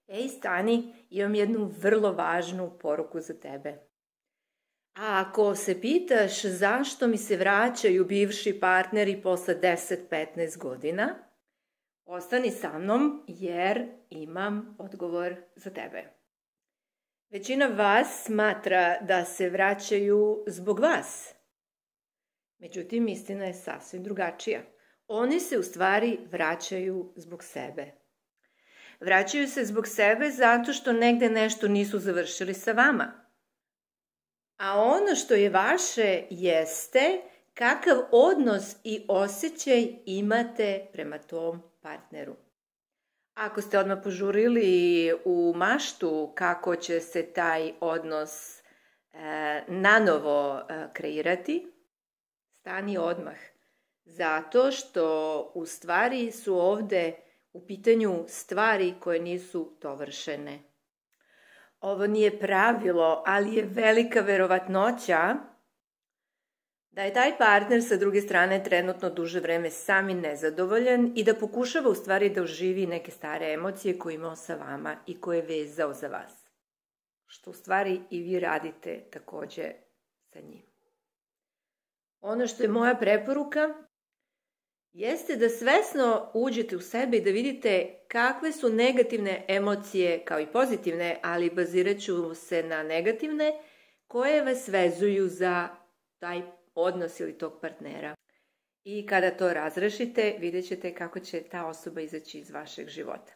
Ej, stani, imam jednu vrlo važnu poruku za tebe. A ako se pitaš zašto mi se vraćaju bivši partneri posle 10-15 godina, ostani sa mnom jer imam odgovor za tebe. Većina vas smatra da se vraćaju zbog vas. Međutim, istina je sasvim drugačija. Oni se u stvari vraćaju zbog sebe. Vraćaju se zbog sebe zato što negde nešto nisu završili sa vama. A ono što je vaše jeste kakav odnos i osjećaj imate prema tom partneru. Ako ste odmah požurili u maštu kako će se taj odnos nanovo kreirati, stani odmah. Zato što u stvari su ovde u pitanju stvari koje nisu dovršene. Ovo nije pravilo, ali je velika verovatnoća da je taj partner sa druge strane trenutno duže vreme sam i nezadovoljan i da pokušava u stvari da oživi neke stare emocije koje je imao sa vama i koje je vezao za vas. Što u stvari i vi radite takođe sa njim. Ono što je moja preporuka jeste da svesno uđete u sebe i da vidite kakve su negativne emocije, kao i pozitivne, ali bazirat ću se na negativne, koje vas vezuju za taj odnos ili tog partnera. I kada to razrešite, vidjet ćete kako će ta osoba izaći iz vašeg života.